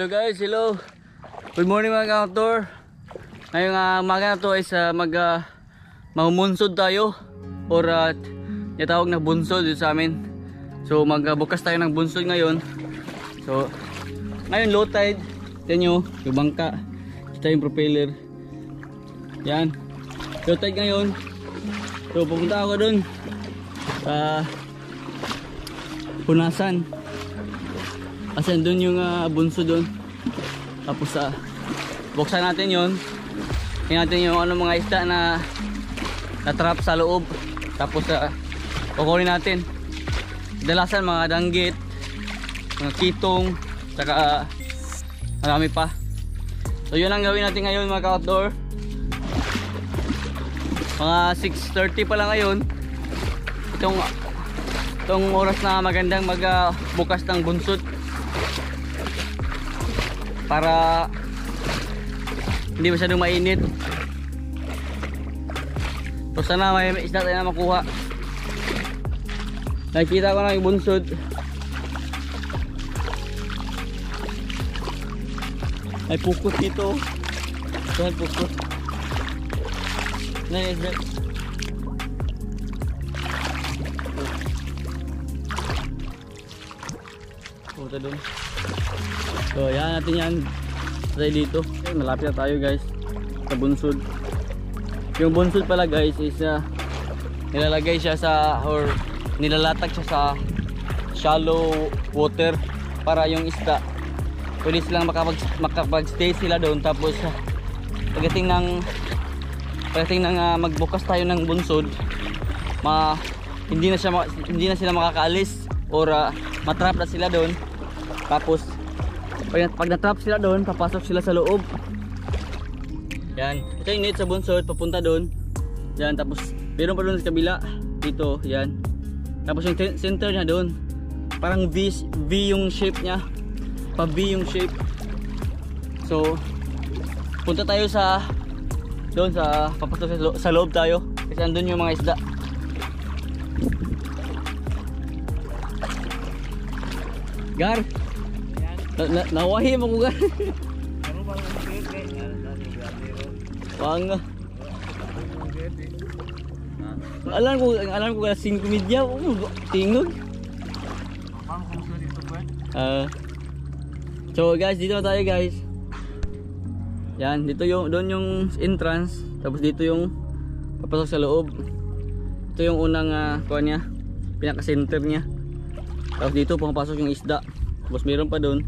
Hello guys, hello. Good morning mga outdoor. Ngayong umaga na to is mamunsod tayo or tawag na bunsod dito sa amin. So magbukas tayo ng bunsod ngayon. So ngayon low tide. Tignan nyo yung bangka. Ito yung propeller. Yan. Low tide ngayon. So pupunta ako dun sa Punasan. Kasi andun yung bunso dun. Tapos buksan natin yon. Tingnan natin yung mga isda na trap sa loob. Tapos kukunin natin. Dalasan mga danggit, mga kitong, saka marami pa. So yun ang gawin natin ngayon mga ka-outdoor. Mga 6:30 pa lang ngayon. Itong oras na magandang magbukas ng bunsod. Para hindi masyadong mainit. So sana may isda tayo na makuha. Nakikita ko na yung bunsod. May pukot dito. Saan pukot? Na isda. Puta dun. So yan natin yan. Try dito. Okay, malapit na tayo guys sa bunsod. Yung bunsod pala guys is nilalagay siya sa or nilalatag siya sa shallow water para yung isda pwede silang makapag-stay sila doon. Tapos pagdating ng magbukas tayo ng bunsod, hindi na sila makakaalis or matrap na sila doon. Tapos pag na-trap sila doon, papasok sila sa loob. Yan. Ito yung net sa bunsod, papunta doon. Yan, tapos meron pa doon sa kabila. Dito, yan. Tapos yung center niya doon. Parang V yung shape niya. Pa-V yung shape. So, punta tayo doon papasok sa loob tayo. Kasi andun yung mga isda. Gar! Nawahi mo ko Gar. Wang. Alam ko 5 media tingog. So guys, dito na tayo guys. Yan, dito doon yung entrance, tapos dito yung papasok sa loob. Ito yung unang kuha niya, pinaka-center niya. Tapos dito pumapasok yung isda. Tapos meron pa doon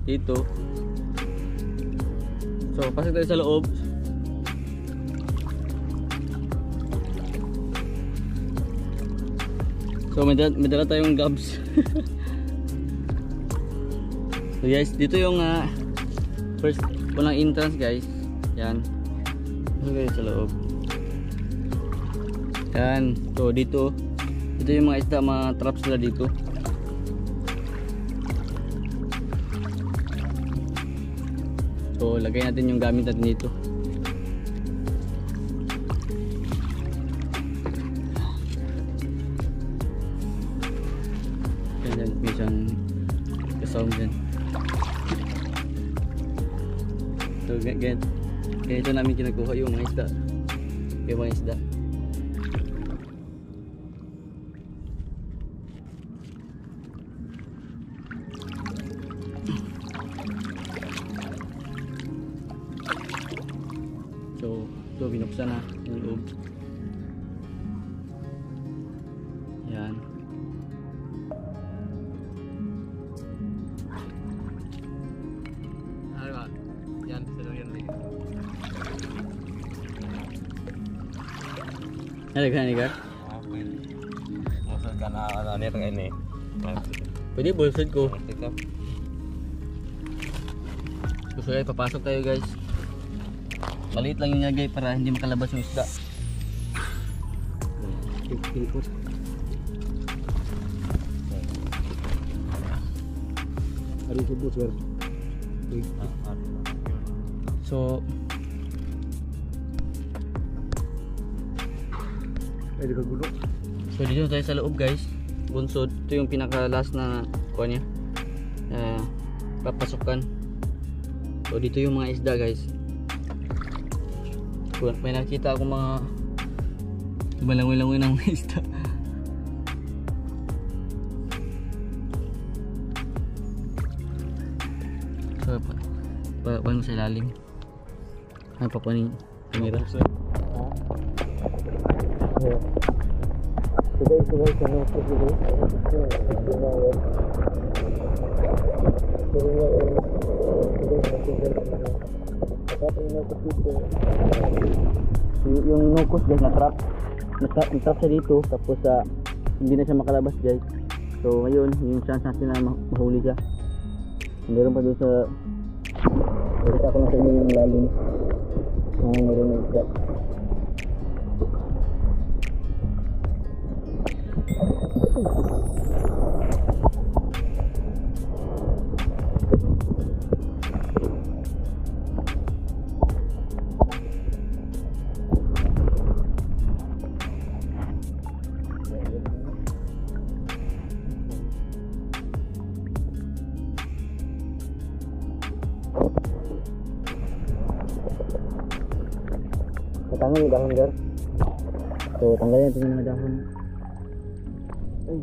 dito. So pasok tayo sa loob. So may dala tayong gabs. So guys, dito yung first unang entrance guys. Yan. Okay, sa loob. Yan. So dito yung mga isda, mga traps nila dito. So lagay natin yung gamit natin dito. Ganyan, may siyang kasawang dyan. So ganito namin kinakuha yung mga isda. Yung mga isda. So ito binuksan na yung loob. Yan. Yan, sino yan dito? Nalagyan ni Gar? Maksud ka na ano itong ini. Pwede bulsod ko. Gusto kayo papasok tayo guys. Maliit lang yung nilagay para hindi makalabas yung isda. Pilipot. Hari subuh sir. So dito tayo sa loob guys. Bunsod. Ito yung pinaka last na kuha niya. Papasukan. So dito yung mga isda guys. May nakita akong mga malangoy-langoy ng mga isda. So paano sa ilalim? Ay papaning kamera. So guys, ano po dito? Yung nukos guys, na-trap siya dito, tapos hindi na siya makalabas guys. So ngayon yung chance natin na mahuli siya. Meron pa doon sa kita ko lang sa inyo yung lalim. Meron na isda. Tanggal yung dahon guys. So tanggalin natin yung mga dahon. Ay.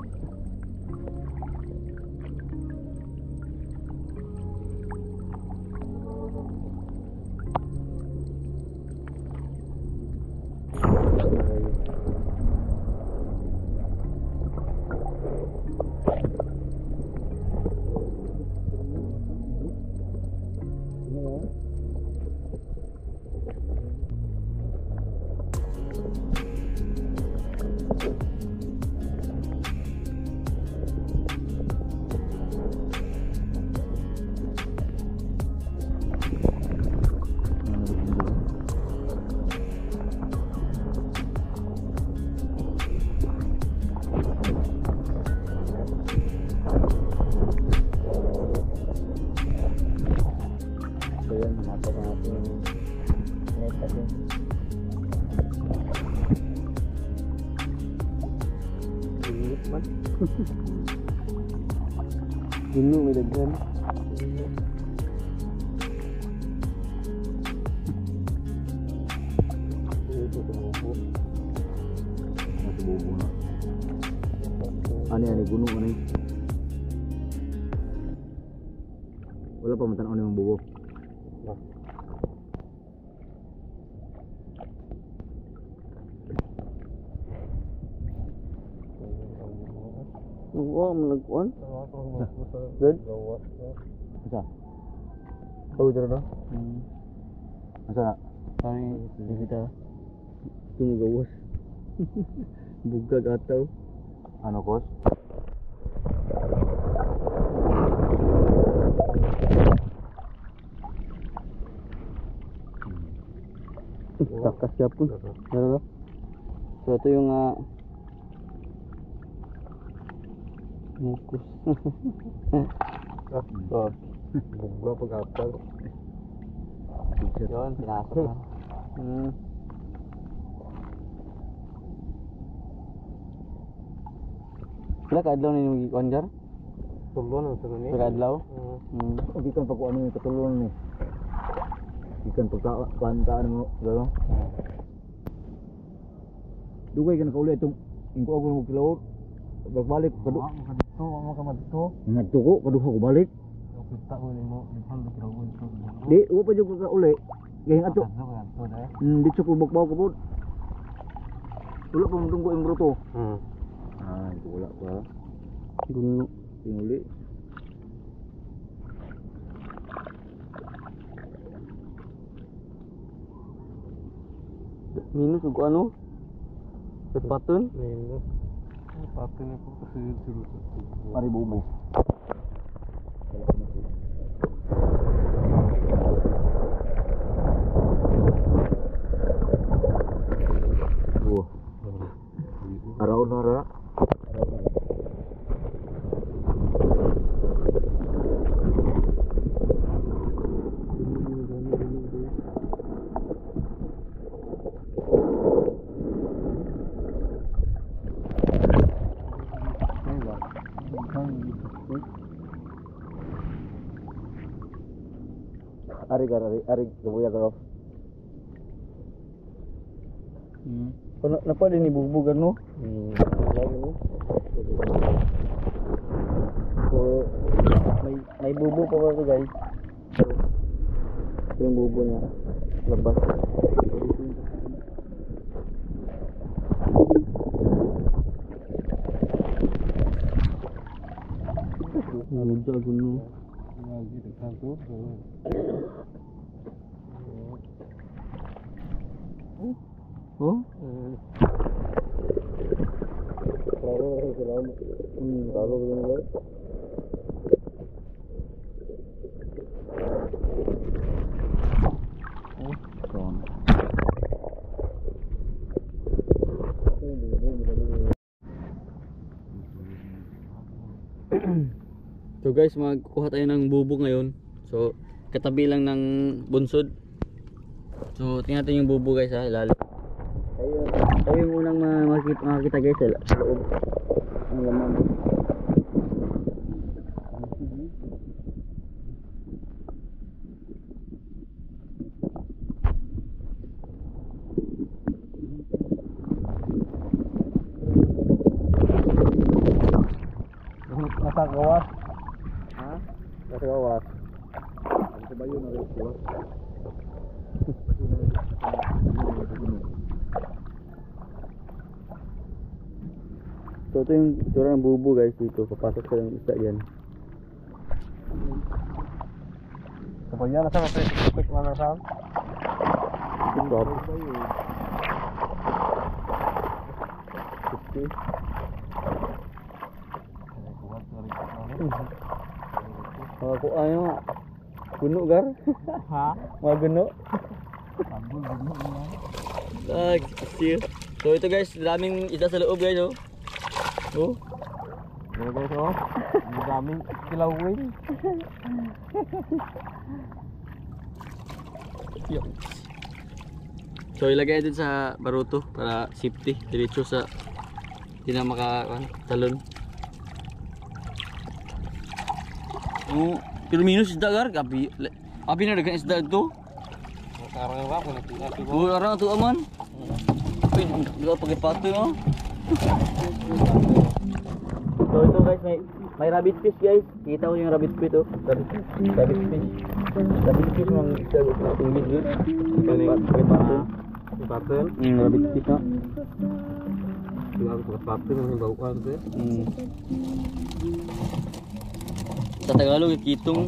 Dulu may daghan. Nasububo na. Ano yan, guno ano yun? Wala pa matanaw na yung bubo. Oo, malagpuan. Good? Asa? Oh, dito na? Asa na? Kami, hindi kita. Tumugawas. Bugag ataw. Ano, kos? Takas siya po. Ano? So, ito yung mukus. Bugla pag-apal. Yun, pinasok na. Pila ka-adlaw na yung ikuan jar? Tulon ang sarili. Pila ka-adlaw? Hindi kan pag ano yung katulon ni. Ikan pagkakantaan mo, gano'n. Dugay ka nakauli itong ingko ako ng kilawot. Balik kaduk. Makadito, makamadito. Ngadto ko ko balik. Kita ko ni mo, ipang kilawot ko. Di, uwa pa jud ka uli. Gayeng ato. Dito ko bakbaw ko pod. Wala pa mong yung bruto. Ito wala pa. Guno. Tinguli. Minus ug ano? Patun? Minus. Patun ko kasi dito. Pari bumay. Wah. Araw na ra. Ari kabuya ka. Kenapa dia ni bubugan no? Lagi ni. So, may bubu pa ba ito guys? Ito yung bubu niya. Labas. Ano dyan guno? Oh? Kalau begini guys. So guys, magkukuha tayo ng bubo ngayon. So, katabi lang ng bunsod. So, tingnan natin yung bubo guys ha, ilalim. Tayo yung unang makikita guys sa loob. Ang laman. Nasa gawas. Ha? Nasa gawas. Sa bayo na rin gawas. So ito yung tura ng bubo guys dito. Papasok ka ng isda yan. Sa bayo na sa quick mana sa. Stop. Ako ano guno gar? Ha? Mga guno? Ambul guno niya. Kecil. So ito guys, daming isda sa loob guys oh. Oh. Guys oh. Ang daming kilawin. So ilagay din sa baruto para safety, diretso sa hindi na talon. Oh, pero minus isda gar, abi na dagan isda ito. Karang wa ko na Oh, arang tu aman. Uy, enggak pakai patu oh. So ito guys, may rabbit fish guys. Kita ko yung rabbit fish oh. Rabbit fish. Rabbit fish mang isda na tinggi dulu. Pakai patu. Patel. Rabbit fish no. Tinggal pakai patel yang bau kan tu. Sa Tagalog kitong.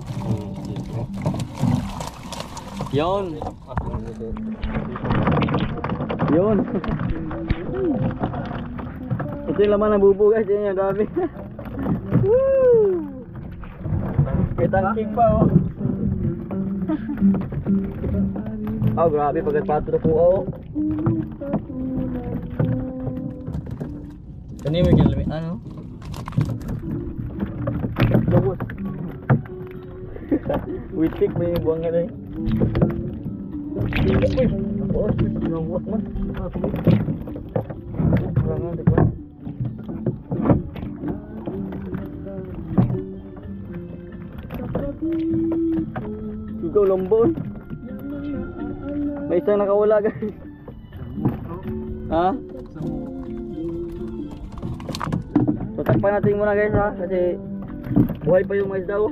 Yon. Yon. Ito yung laman ng bubo guys, yan yung dami. Woo! May tangking pa oh. Oh grabe, pagkat na po oh. Kanina may galamit, ano? Bagus. Witik may buangan eh. Uy, oh, nawak man. Kurangan di ba? Ikaw lombon. May isang nakawala guys. Ha? So takpan natin muna guys ha, kasi buhay pa yung mais daw.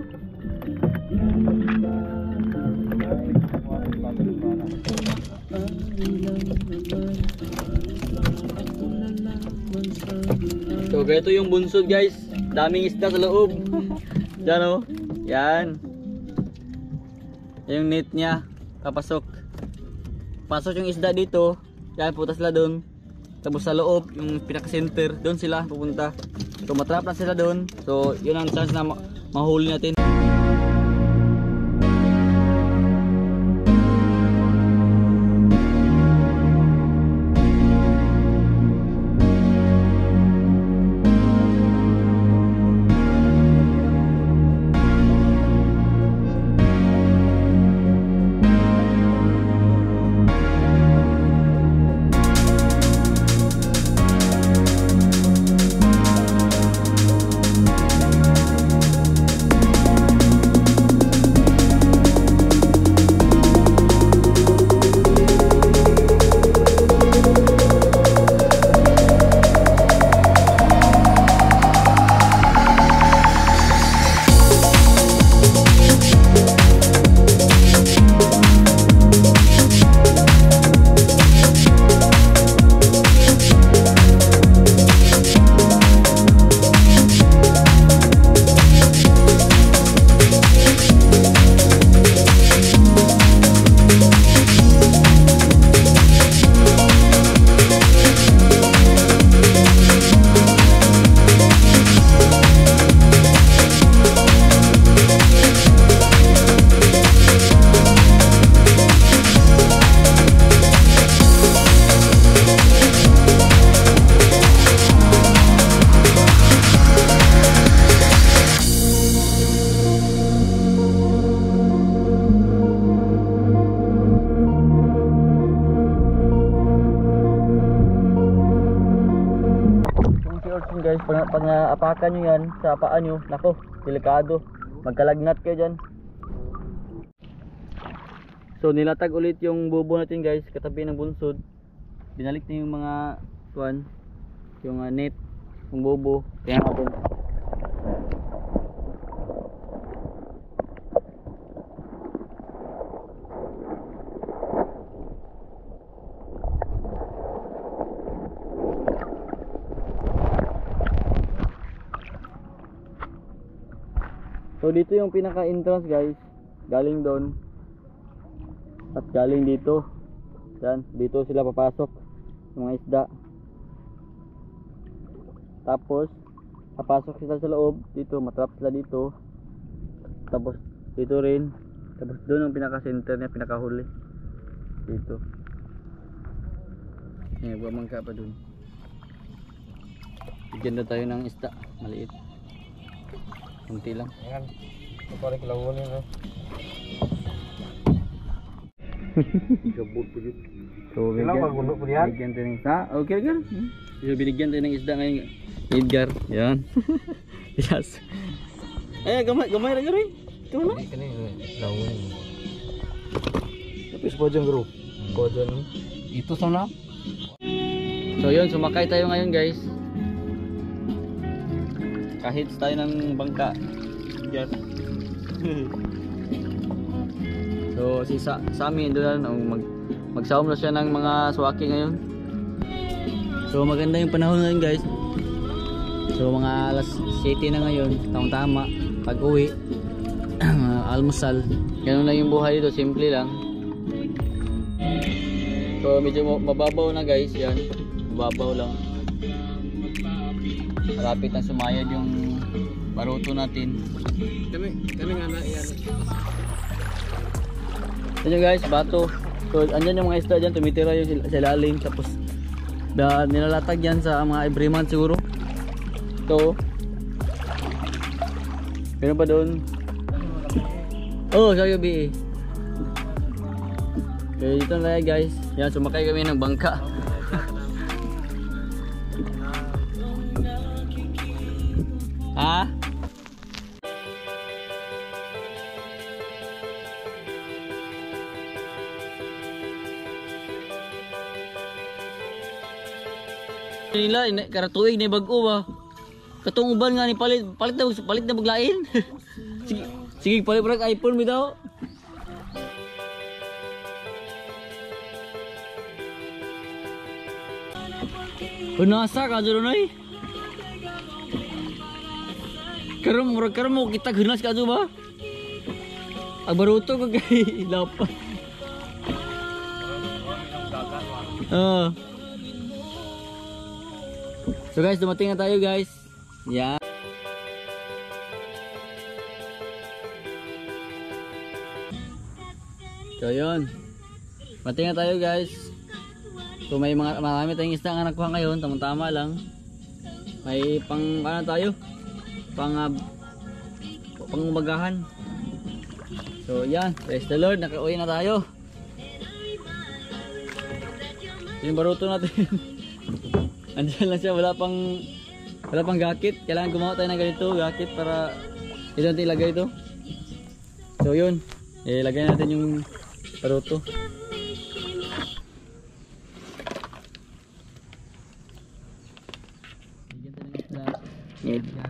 So ganito yung bunsod guys, daming isda sa loob. Diyan oh, yan. Yung net niya, papasok. Pasok yung isda dito, yan putas sila doon. Tapos sa loob, yung pinaka-center, doon sila pupunta. So matrap na sila doon. So yun ang chance na mahuli natin. pag naapakan nyo yan sa paa nyo, nako, delikado. Magkalagnat kayo dyan. So nilatag ulit yung bubo natin guys, katabi ng bunsod. Binalik na yung mga tuwan, yung net, yung bubo. Tingnan natin. So dito yung pinaka entrance guys, galing doon at galing dito. Yan, dito sila papasok yung mga isda. Tapos papasok sila sa loob, dito matrap sila dito. Tapos dito rin. Tapos doon ang pinaka center niya, pinaka huli. Dito. Ngayon, bumangka pa doon. Bigyan na tayo ng isda, maliit. Kunti lang. Ayan. Ito pala kilawunin no. Gabot po yun. So bigyan tayo ng isda. Okay Edgar. So binigyan tayo ng isda ngayon. Edgar. Yan. Yes. Ay gamay lang rin. Ito na. Kani lawunin. Tapos po dyan bro. Po dyan. Ito sana. So yun, sumakay tayo ngayon guys. Kahit tayo ng bangka. Yes. So si Sammy doon magsawom na siya ng mga suwaki ngayon. So maganda yung panahon ngayon guys. So mga alas 7 na ngayon, tama pag uwi. Almusal. Ganun lang yung buhay dito, simple lang. So medyo mababaw na guys, yan. Mababaw lang. Malapit na sumayad yung baruto natin. Kami nga na iyan. Yan guys, bato. So andyan yung mga isda dyan, tumitira yung sa ilalim. Tapos nilalatag yan sa mga every month siguro. Ito. Meron pa doon. Oh, sa gabi. Okay, dito na tayo guys. Yan, sumakay kami ng bangka. Ha? Nila karatuig ni bag-o ba. Katong uban nga ni palit na maglain. Sige palit brag iPhone mi daw. Unasa ka duro noy? Karon mo kita gunas ka ba? Ang baruto ko kay lapa. So guys, dumating na tayo guys. Yan. So yun. Dumating na tayo guys. So may marami tayong isda nga nakuha ngayon, tama-tama lang. May pang ano tayo? Pangumagahan. So yan, praise the Lord, nakauwi na tayo. Yung baruto natin. Andiyan lang siya, wala pang gakit. Kailangan gumawa tayo ng ganito, gakit para ito natin ilagay ito. So yun, ilagay natin yung baruto. Bigyan tayo ng isda.